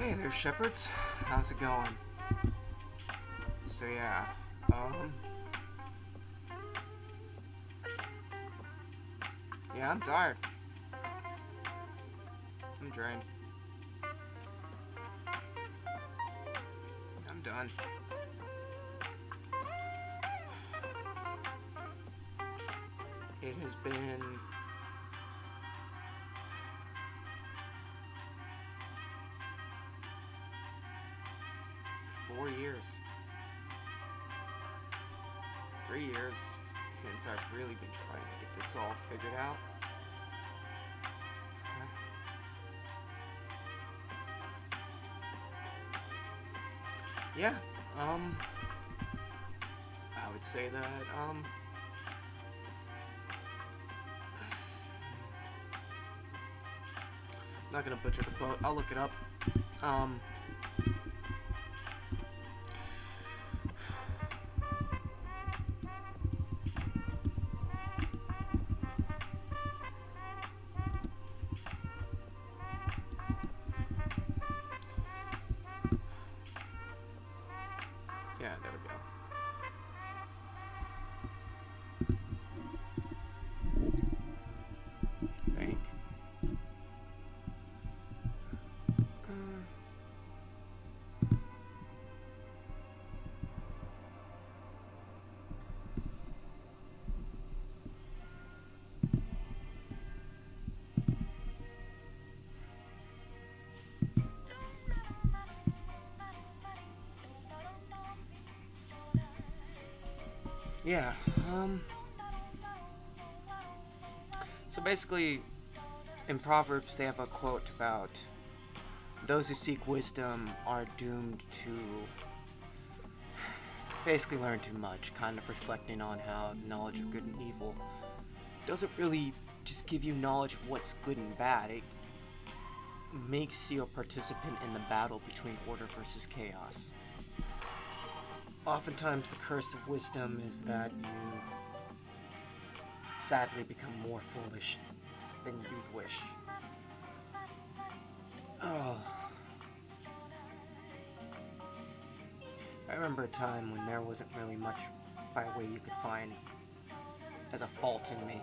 Hey there, shepherds. How's it going? So yeah, yeah, I'm tired. I'm drained. I'm done. It has been 4 years, 3 years since I've really been trying to get this all figured out. Yeah, um, I would say that, I'm not gonna butcher the quote, I'll look it up. Um, yeah, there we go. Think. Uh, yeah, um, so basically, in Proverbs, they have a quote about those who seek wisdom are doomed to basically learn too much, kind of reflecting on how knowledge of good and evil doesn't really just give you knowledge of what's good and bad. It makes you a participant in the battle between order versus chaos. Oftentimes, the curse of wisdom is that you sadly become more foolish than you'd wish. Oh, I remember a time when there wasn't really much by way you could find as a fault in me,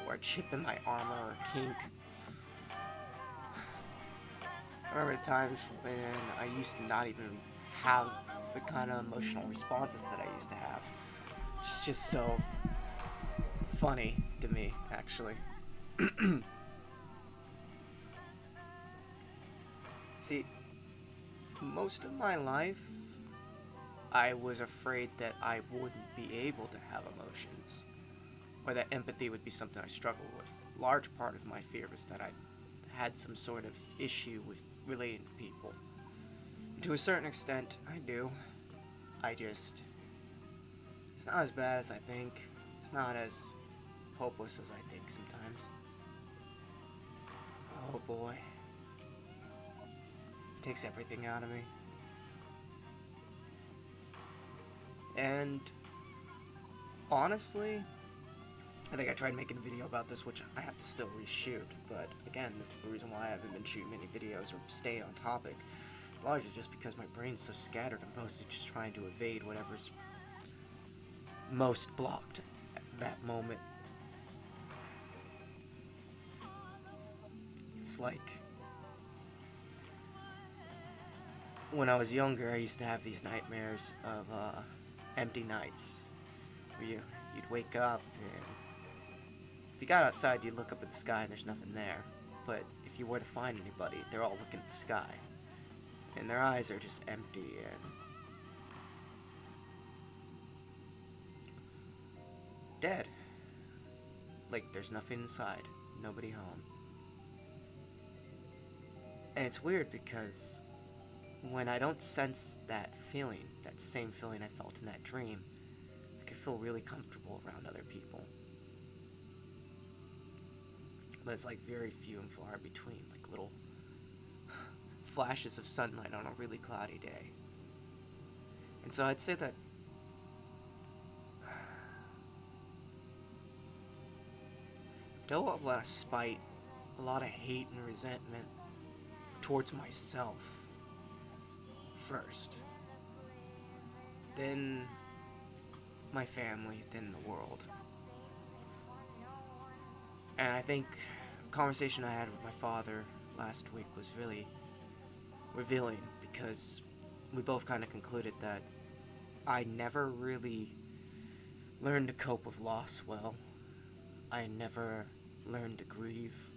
or a chip in my armor, or a kink. I remember times when I used to not even have the kind of emotional responses that I used to have. It's just so funny to me, actually. See, most of my life, I was afraid that I wouldn't be able to have emotions, or that empathy would be something I struggled with. A large part of my fear was that I had some sort of issue with relating to people. And to a certain extent, I do. It's not as bad as I think. It's not as hopeless as I think sometimes. Oh boy. It takes everything out of me. And honestly, I think I tried making a video about this, which I have to still reshoot, but again, the reason why I haven't been shooting many videos or staying on topic is largely just because my brain's so scattered. I'm mostly just trying to evade whatever's most blocked at that moment. It's like when I was younger, I used to have these nightmares of empty nights where you'd wake up and if you got outside, you'd look up at the sky and there's nothing there. But if you were to find anybody, they're all looking at the sky. And their eyes are just empty and dead. Like there's nothing inside. Nobody home. And it's weird because when I don't sense that feeling, that same feeling I felt in that dream, I can feel really comfortable around other people. But it's like very few and far between, like little flashes of sunlight on a really cloudy day. And so I'd say that I've developed a lot of spite, a lot of hate and resentment towards myself first, then my family, then the world. And I think a conversation I had with my father last week was really revealing, because we both kind of concluded that I never really learned to cope with loss well. I never learned to grieve.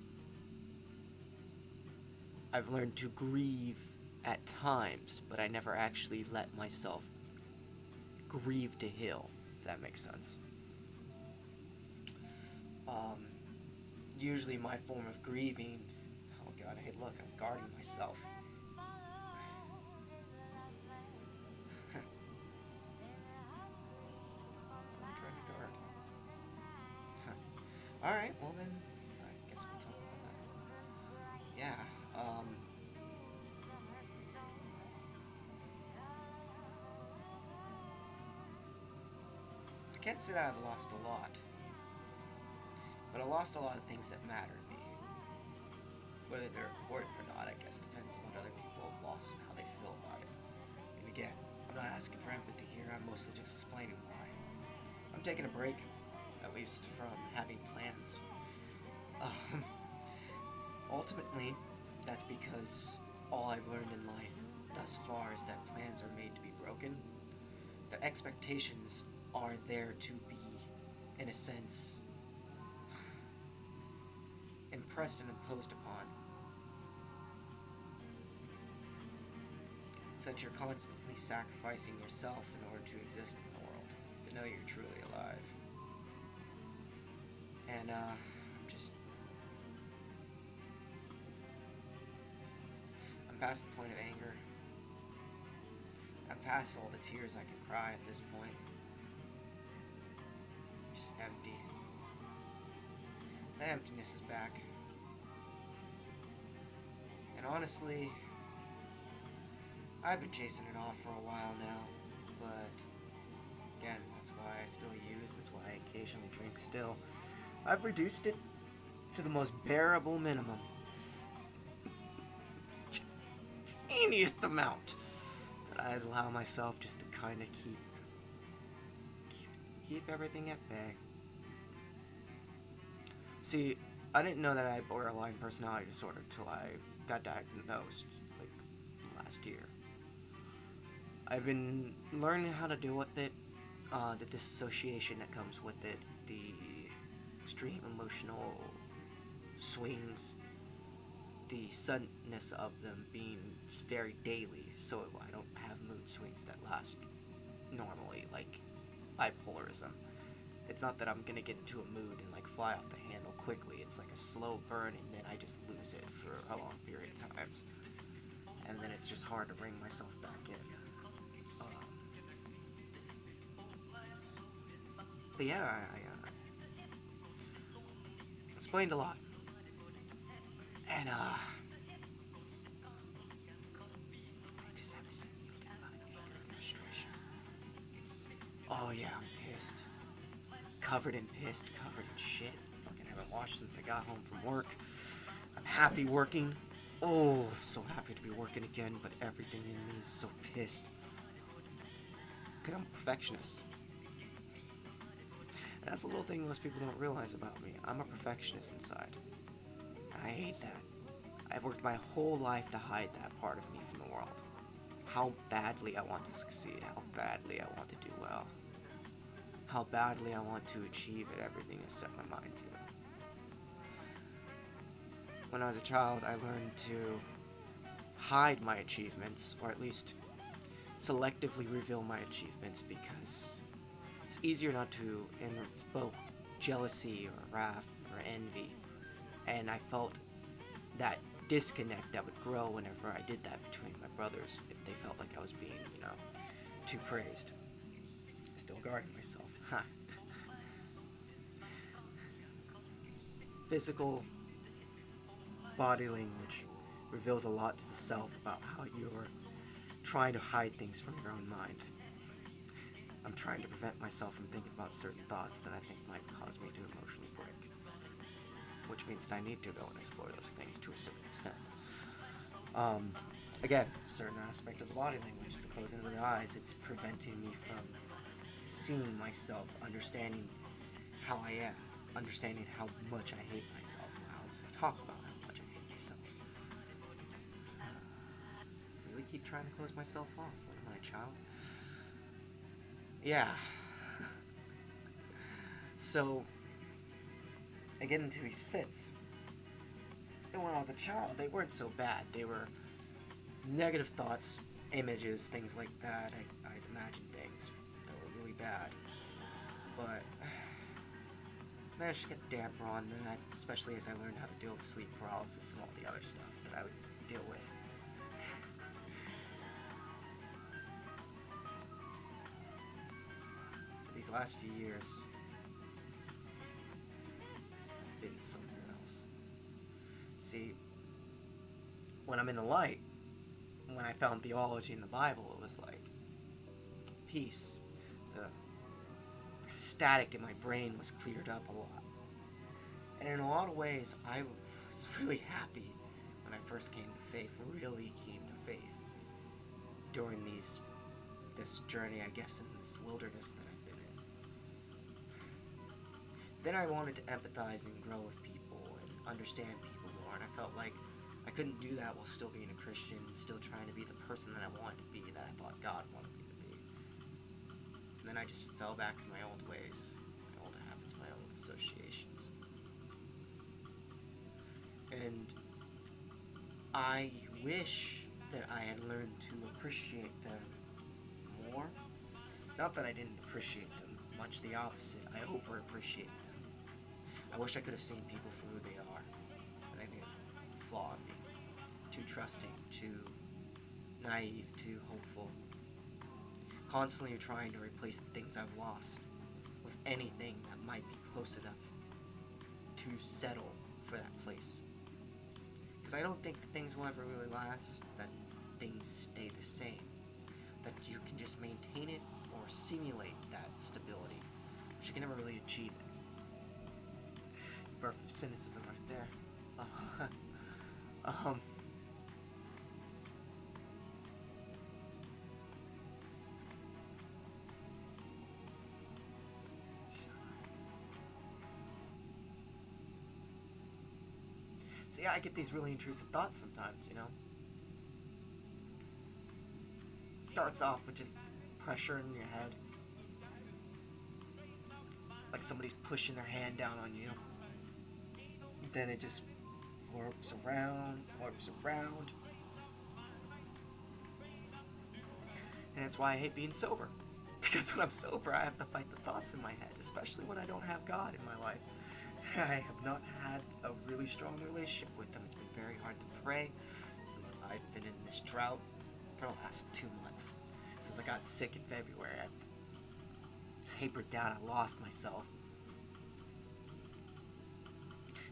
I've learned to grieve at times, but I never actually let myself grieve to heal, if that makes sense. Usually my form of grieving... Oh god, hey look, I'm guarding myself. I'm trying to guard. Alright, well then, I guess we'll talk about that. Yeah, I can't say that I've lost a lot, but I lost a lot of things that matter to me. Whether they're important or not, I guess, depends on what other people have lost and how they feel about it. And again, I'm not asking for empathy here, I'm mostly just explaining why. I'm taking a break, at least from having plans. Ultimately, that's because all I've learned in life thus far is that plans are made to be broken. The expectations are there to be, in a sense, impressed and imposed upon, so that you're constantly sacrificing yourself in order to exist in the world, to know you're truly alive. And I'm past the point of anger. I'm past all the tears I can cry at this point. Just empty. The emptiness is back. And honestly, I've been chasing it off for a while now, but again, that's why I still use, that's why I occasionally drink still. I've reduced it to the most bearable minimum. Just teeniest amount that I allow myself just to kind of keep everything at bay. See, I didn't know that I had borderline personality disorder till I got diagnosed, like, last year. I've been learning how to deal with it, the dissociation that comes with it, the extreme emotional swings, the suddenness of them being very daily, so I don't have mood swings that last normally, like bipolarism. It's not that I'm gonna get into a mood and like fly off the handle quickly. It's like a slow burn, and then I just lose it for a long period of times, and then it's just hard to bring myself back in. But yeah, I explained a lot, and I just have to say, yielding a lot of anger and frustration. Oh yeah, I'm pissed. Covered in pissed, covered in shit. Fucking haven't washed since I got home from work. I'm happy working. Oh, so happy to be working again, but everything in me is so pissed. Because I'm a perfectionist. And that's a little thing most people don't realize about me. I'm a perfectionist inside. And I hate that. I've worked my whole life to hide that part of me from the world. How badly I want to succeed, how badly I want to do well. How badly I want to achieve at everything I set my mind to. When I was a child, I learned to hide my achievements, or at least selectively reveal my achievements, because it's easier not to invoke jealousy or wrath or envy. And I felt that disconnect that would grow whenever I did that between my brothers, if they felt like I was being, too praised. Still guarding myself. Physical body language reveals a lot to the self about how you're trying to hide things from your own mind. I'm trying to prevent myself from thinking about certain thoughts that I think might cause me to emotionally break, which means that I need to go and explore those things to a certain extent. Again, certain aspect of the body language, the closing of the eyes, it's preventing me from seeing myself, understanding how I am, understanding how much I hate myself. I'll talk about how much I hate myself. Really keep trying to close myself off. What am I, a child? Yeah. So, I get into these fits. And when I was a child, they weren't so bad. They were negative thoughts, images, things like that. I'd imagine things that were really bad. But I managed to get a damper on that, especially as I learned how to deal with sleep paralysis and all the other stuff that I would deal with. These last few years have been something else. See, when I'm in the light, when I found theology in the Bible, it was like peace. The static in my brain was cleared up a lot. And in a lot of ways, I was really happy when I first came to faith, really came to faith during this journey, I guess, in this wilderness that I've been in. Then I wanted to empathize and grow with people and understand people more, and I felt like I couldn't do that while still being a Christian and still trying to be the person that I wanted to be, that I thought God wanted me to be. And then I just fell back to my old ways, my old habits, my old associations. And I wish that I had learned to appreciate them more. Not that I didn't appreciate them, much the opposite. I over-appreciate them. I wish I could have seen people for who they are. I think there's a flaw in me. Too trusting, too naive, too hopeful. Constantly trying to replace the things I've lost with anything that might be close enough to settle for that place. Because I don't think that things will ever really last, that things stay the same, that you can just maintain it or simulate that stability, but you can never really achieve it. Birth of cynicism right there. So yeah, I get these really intrusive thoughts sometimes, you know? Starts off with just pressure in your head. Like somebody's pushing their hand down on you. Then it just warps around. And that's why I hate being sober. Because when I'm sober, I have to fight the thoughts in my head, especially when I don't have God in my life. I have not had a really strong relationship with Him. It's been very hard to pray since I've been in this drought for the last 2 months. Since I got sick in February, I've tapered down. I lost myself.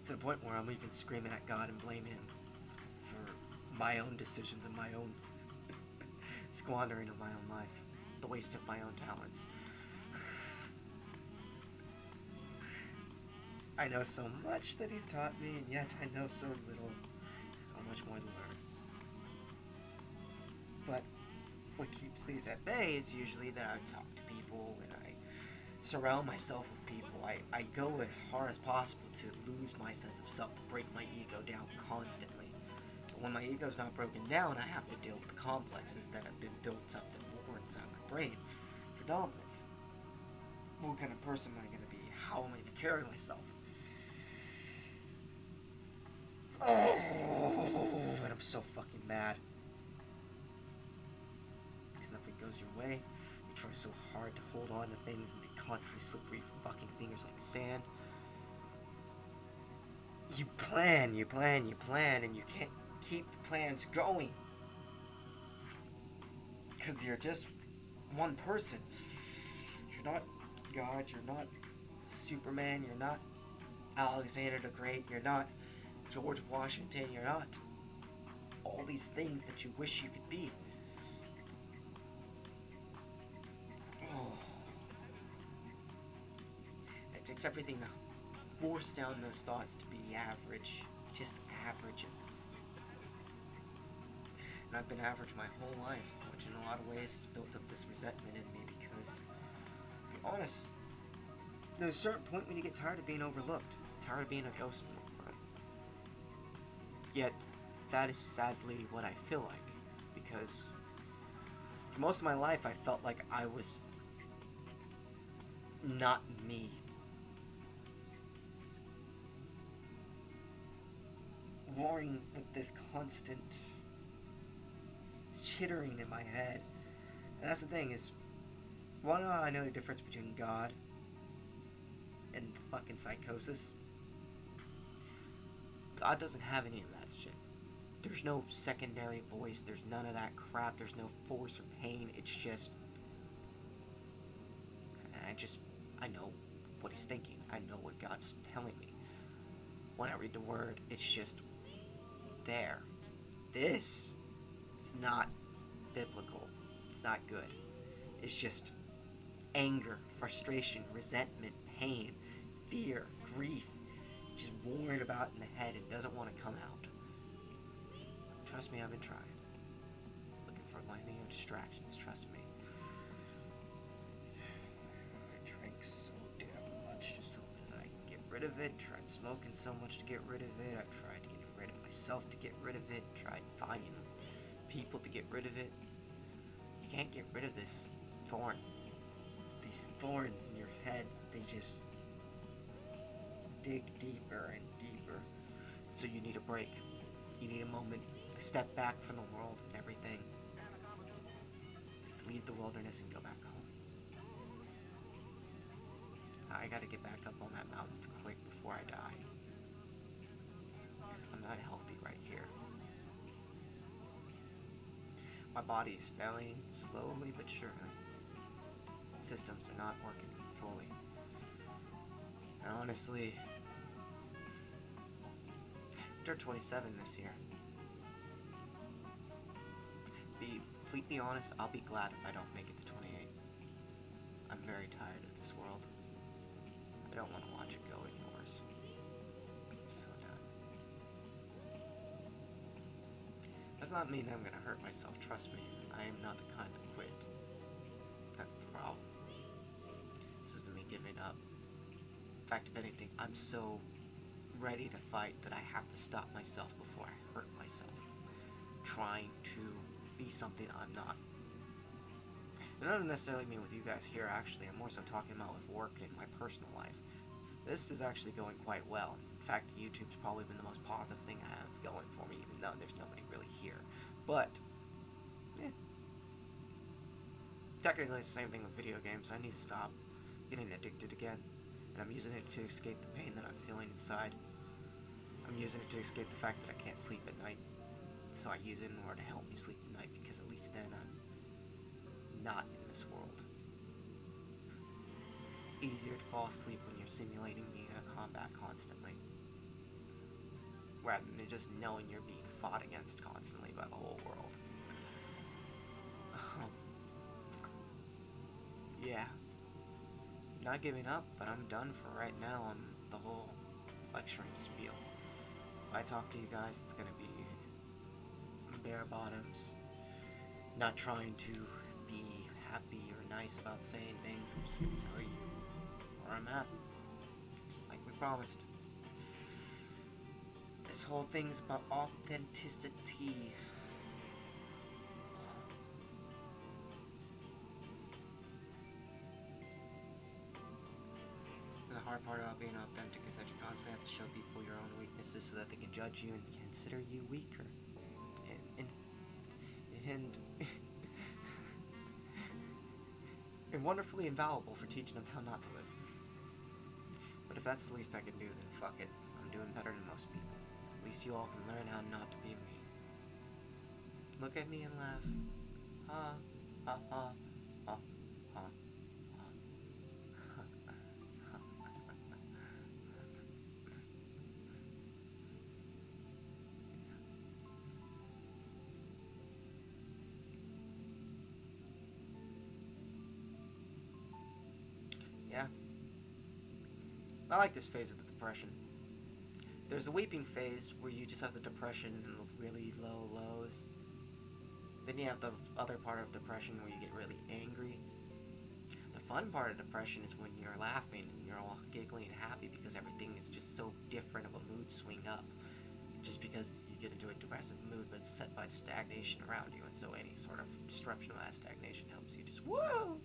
To the point where I'm even screaming at God and blaming Him for my own decisions and my own squandering of my own life, the waste of my own talents. I know so much that He's taught me, and yet I know so little. So much more to learn. But what keeps these at bay is usually that I talk to people and I surround myself with people. I go as hard as possible to lose my sense of self, to break my ego down constantly. But when my ego's not broken down, I have to deal with the complexes that have been built up that war inside my brain for dominance. What kind of person am I going to be? How am I going to carry myself? Oh, and I'm so fucking mad. Because nothing goes your way. You try so hard to hold on to things and they constantly slip through your fucking fingers like sand. You plan, and you can't keep the plans going. Because you're just one person. You're not God, you're not Superman, you're not Alexander the Great, you're not George Washington, you're not all these things that you wish you could be. Oh. It takes everything to force down those thoughts to be average, just average enough. And I've been average my whole life, which in a lot of ways has built up this resentment in me because, to be honest, there's a certain point when you get tired of being overlooked, tired of being a ghost in the world. Yet, that is sadly what I feel like, because for most of my life I felt like I was not me. Warring with this constant chittering in my head. And that's the thing is, well, I know the difference between God and fucking psychosis. God doesn't have any of that shit. There's no secondary voice, there's none of that crap, there's no force or pain, it's just... I know what he's thinking. I know what God's telling me. When I read the word, it's just there. This is not biblical. It's not good. It's just anger, frustration, resentment, pain, fear, grief, just worried about in the head and doesn't want to come out. Trust me, I've been trying. Looking for lightning of distractions, trust me. I drank so damn much just hoping that I could get rid of it. Tried smoking so much to get rid of it. I tried getting rid of myself to get rid of it. Tried finding people to get rid of it. You can't get rid of this thorn. These thorns in your head, they just dig deeper and deeper. So you need a break. You need a moment to step back from the world and everything. To leave the wilderness and go back home. I gotta get back up on that mountain quick before I die. Because I'm not healthy right here. My body is failing slowly but surely. Systems are not working fully. And honestly, after 27 this year, be completely honest, I'll be glad if I don't make it to 28. I'm very tired of this world. I don't want to watch it go any worse. I'm so done. Does not mean that I'm gonna hurt myself, trust me. I am not the kind to quit. That's the problem. This isn't me giving up. In fact, if anything, I'm so ready to fight that I have to stop myself before I hurt myself. Trying to be something I'm not. And I don't necessarily mean with you guys here, actually. I'm more so talking about with work and my personal life. This is actually going quite well. In fact, YouTube's probably been the most positive thing I have going for me, even though there's nobody really here. But, technically it's the same thing with video games. I need to stop getting addicted again. And I'm using it to escape the pain that I'm feeling inside. I'm using it to escape the fact that I can't sleep at night. So I use it in order to help me sleep at night, because at least then I'm not in this world. It's easier to fall asleep when you're simulating being in a combat constantly, rather than just knowing you're being fought against constantly by the whole world. Yeah. Not giving up, but I'm done for right now on the whole lecturing spiel. If I talk to you guys, it's gonna be bare bottoms. Not trying to be happy or nice about saying things. I'm just gonna tell you where I'm at. Just like we promised. This whole thing's about authenticity. And the hard part about being authentic is that you constantly have to show people your own weaknesses so that they can judge you and consider you weaker. And wonderfully invaluable for teaching them how not to live. But if that's the least I can do, then fuck it. I'm doing better than most people. At least you all can learn how not to be me. Look at me and laugh. Ha, ha, ha, ha, ha, ha. Yeah. I like this phase of the depression. There's the weeping phase where you just have the depression and the really low lows. Then you have the other part of depression where you get really angry. The fun part of depression is when you're laughing and you're all giggly and happy because everything is just so different of a mood swing up. Just because you get into a depressive mood, but it's set by stagnation around you, and so any sort of disruption of that stagnation helps you just woo!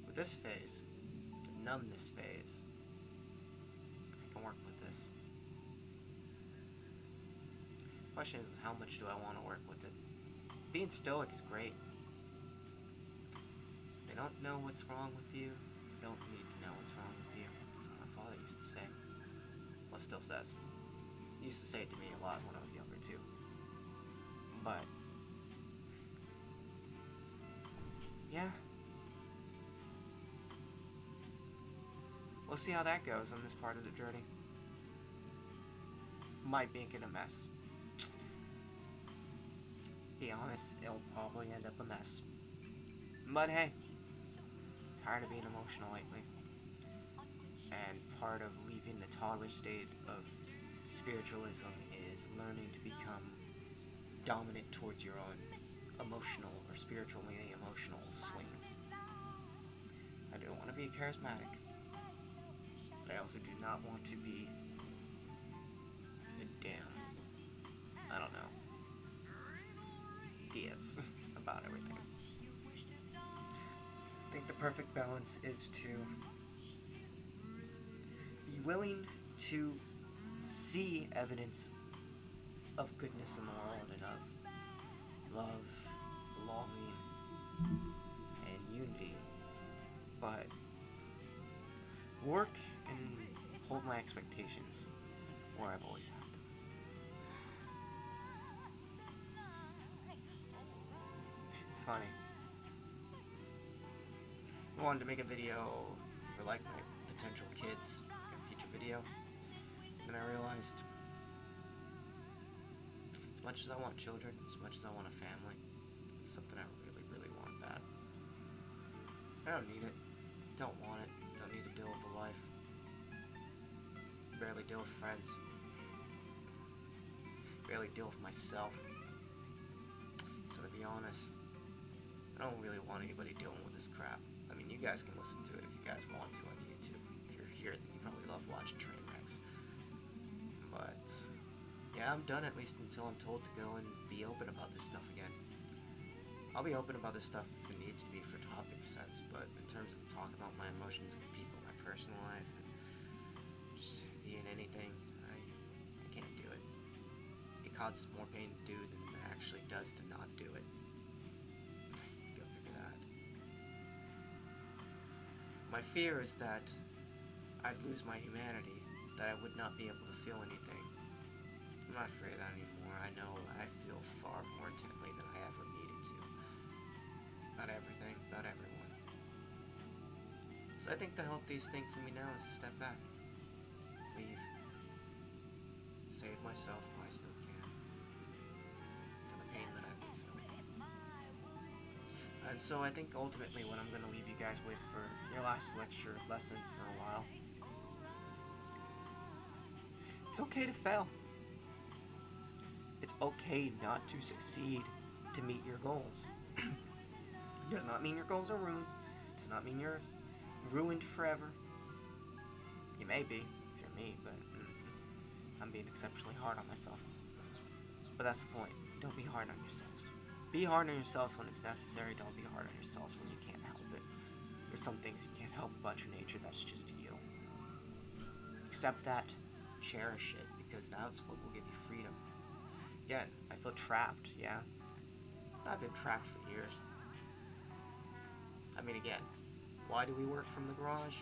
With this phase, the numbness phase, I can work with this. The question is, how much do I want to work with it? Being stoic is great. They don't know what's wrong with you. They don't need to know what's wrong with you. That's what my father used to say. Well, still says. He used to say it to me a lot when I was younger, too. But, yeah. We'll see how that goes on this part of the journey. Might make it a mess. Be honest, it'll probably end up a mess. But hey, tired of being emotional lately. And part of leaving the toddler state of spiritualism is learning to become dominant towards your own emotional or spiritually emotional swings. I don't want to be charismatic, but I also do not want to be a damn, I don't know, Diaz about everything. I think the perfect balance is to be willing to see evidence of goodness in the world and of love, belonging, and unity, but work and hold my expectations where I've always had them. It's funny. I wanted to make a video for like my potential kids, like a feature video. And I realized, as much as I want children, as much as I want a family, it's something I really, really want bad. I don't need it. Don't want it. Don't need to deal with the life. Barely deal with friends. Barely deal with myself. So to be honest, I don't really want anybody dealing with this crap. I mean, you guys can listen to it if you guys want to on YouTube. If you're here, then you probably love watching train wrecks. But yeah, I'm done at least until I'm told to go and be open about this stuff again. I'll be open about this stuff if it needs to be for topic sense, but in terms of talking about my emotions with people, my personal life, and just being anything, I can't do it. It causes more pain to do than it actually does to not do it. Go figure that. My fear is that I'd lose my humanity, that I would not be able to feel anything. I'm not afraid of that anymore. I know I feel far more intently than I ever needed to. About everything, about everyone. So I think the healthiest thing for me now is to step back. Leave. Save myself while I still can. For the pain that I've been feeling. And so I think ultimately what I'm going to leave you guys with for your last lesson for a while. It's okay to fail. It's okay not to succeed to meet your goals. It does not mean your goals are ruined. It does not mean you're ruined forever. You may be, if you're me, but I'm being exceptionally hard on myself. But that's the point. Don't be hard on yourselves. Be hard on yourselves when it's necessary. Don't be hard on yourselves when you can't help it. There's some things you can't help about your nature. That's just you. Accept that. Cherish it, because that's what will give you freedom. Again, I feel trapped, yeah? I've been trapped for years. I mean, again, why do we work from the garage?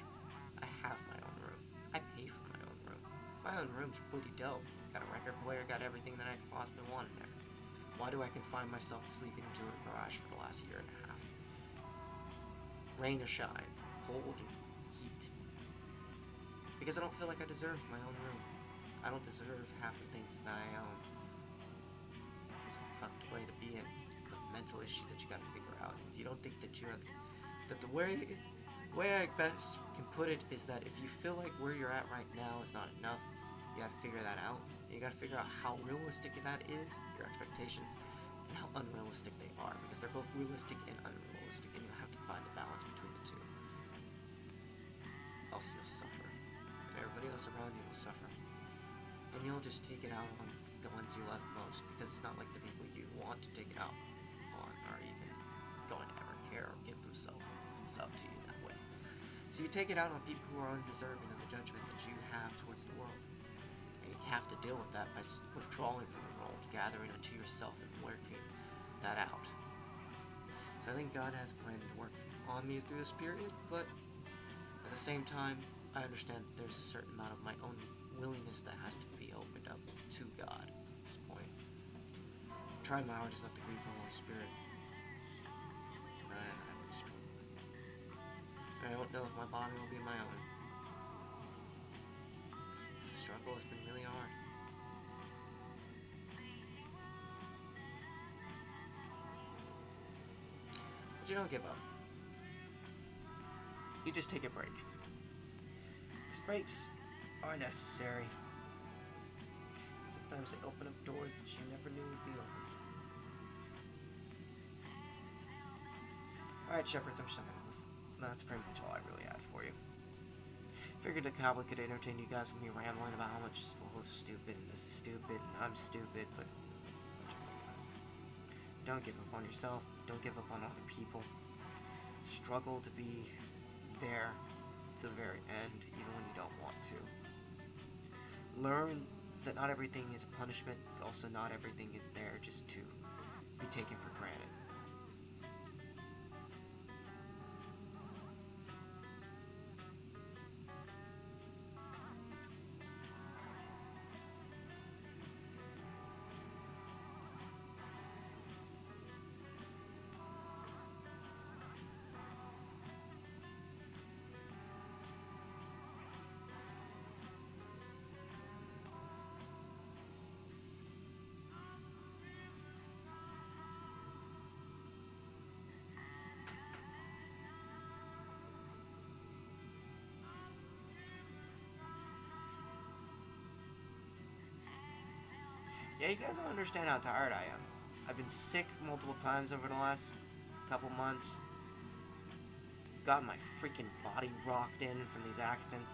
I have my own room. I pay for my own room. My own room's pretty dope. Got a record player, got everything that I could possibly want in there. Why do I confine myself to sleeping into a garage for the last year and a half? Rain or shine, cold or heat. Because I don't feel like I deserve my own room. I don't deserve half the things that I own. It's a fucked way to be in. It's a mental issue that you gotta figure out. If you don't think that the way I best can put it is that if you feel like where you're at right now is not enough, you gotta figure that out. You gotta figure out how realistic that is, your expectations, and how how unrealistic they are, because they're both realistic and unrealistic, and you have to find the balance between the two. Else you'll suffer, and everybody else around you will suffer. And you'll just take it out on the ones you love most, because it's not like the people you want to take it out on are even going to ever care or give themselves to you that way. So you take it out on people who are undeserving of the judgment that you have towards the world. And you have to deal with that by withdrawing from the world, gathering unto yourself and working that out. So I think God has a plan to work on me through this period, but at the same time, I understand that there's a certain amount of my own willingness that has to be opened up to God at this point. I'm trying my hardest not to grieve the Holy Spirit, but I've been struggling. And I don't know if my body will be my own. The struggle has been really hard. But you don't give up. You just take a break. Because breaks are necessary. Sometimes they open up doors that you never knew would be open. Alright, Shepherds, I'm signing off. That's pretty much all I really had for you. Figured the probably could entertain you guys with me rambling about how much school is stupid and this is stupid and I'm stupid, but don't give up on yourself. Don't give up on other people. Struggle to be there to the very end, even when you don't want to. Learn that not everything is a punishment, but also not everything is there just to be taken for granted. Yeah, you guys don't understand how tired I am. I've been sick multiple times over the last couple months. I've gotten my freaking body rocked in from these accidents.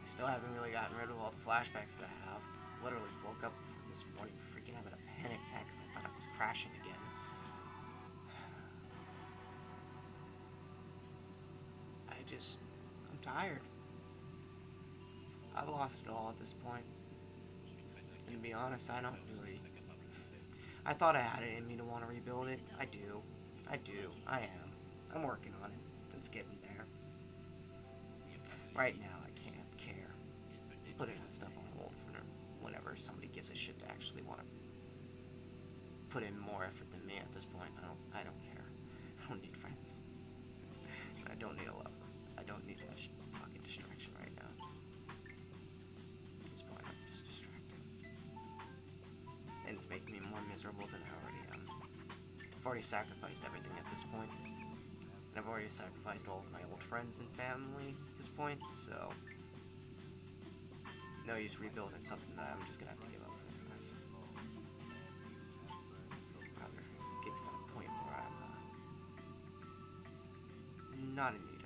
I still haven't really gotten rid of all the flashbacks that I have. Literally woke up from this morning freaking having a panic attack because I thought I was crashing again. I'm tired. I've lost it all at this point. And to be honest, I don't really... I thought I had it in me to want to rebuild it. I do. I am. I'm working on it. It's getting there. Right now, I can't care. I'm putting that stuff on hold for whenever somebody gives a shit to actually want to put in more effort than me at this point. I don't care. I don't need friends. I don't need a lover. I don't need that fucking distraction right now. At this point, I'm just distracted. And it's making me more miserable than I already am. I've already sacrificed everything at this point. And I've already sacrificed all of my old friends and family at this point, so... no use rebuilding something that I'm just gonna have to give up for anyways. Rather get to that point where I'm, not in need of it.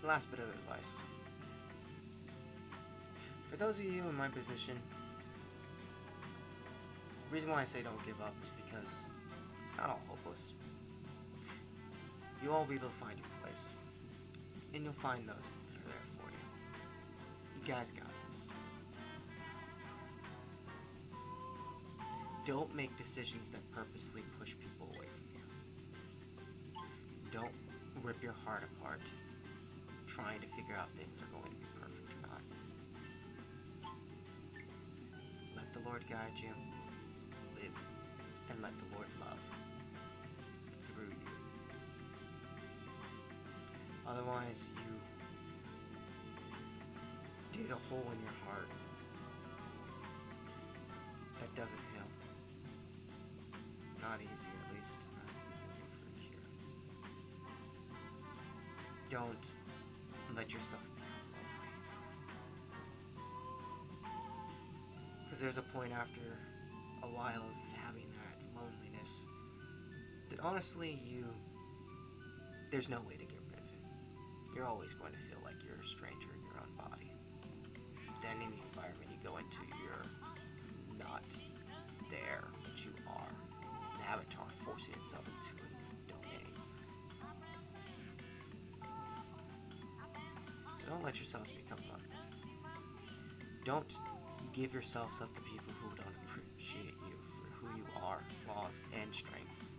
Last bit of advice. For those of you in my position, the reason why I say don't give up is because it's not all hopeless. You'll all be able to find your place. And you'll find those that are there for you. You guys got this. Don't make decisions that purposely push people away from you. Don't rip your heart apart trying to figure out if things are going to be perfect or not. Let the Lord guide you, live, and let the Lord love. Otherwise, you dig a hole in your heart that doesn't heal. Not easy, at least not looking for a cure. Don't let yourself become lonely. Because there's a point after a while of having that loneliness that honestly there's no way to get rid of it. You're always going to feel like you're a stranger in your own body. Then in the environment you go into, you're not there, but you are. An avatar forcing itself into a new domain. So don't let yourselves become lonely. Don't give yourselves up to people who don't appreciate you for who you are, flaws and strengths.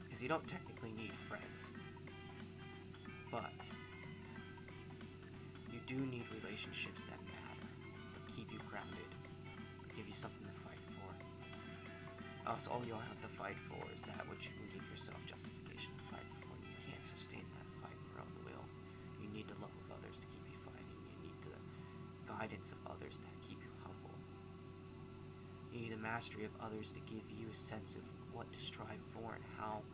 Because you don't technically need friends. But you do need relationships that matter, that keep you grounded, that give you something to fight for. Else all you'll have to fight for is that which you can give yourself justification to fight for, and you can't sustain that fight in your own will. You need the love of others to keep you fighting. You need the guidance of others to keep you humble. You need a mastery of others to give you a sense of what to strive for and how,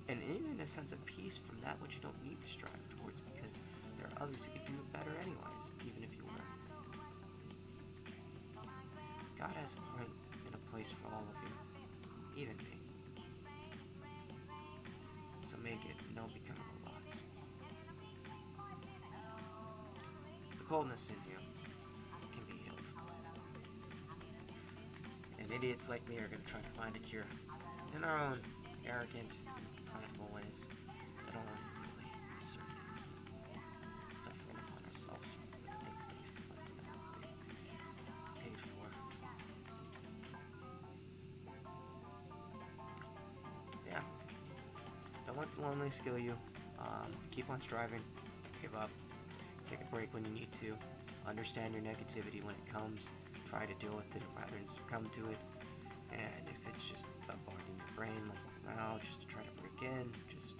and even a sense of peace from that which you don't need to strive towards, because there are others who could do it better anyways, even if you were. God has a point and a place for all of you, even me. So make it, and don't become robots. The coldness in you can be healed. And idiots like me are going to try to find a cure in our own arrogant, prideful ways that only really serve to keep suffering upon ourselves for the things that we feel like we never really paid for. Yeah. Don't let the loneliness kill you. Keep on striving. Don't give up. Take a break when you need to. Understand your negativity when it comes. Try to deal with it rather than succumb to it. And if it's just bombarding your brain, like, just to try to break in, just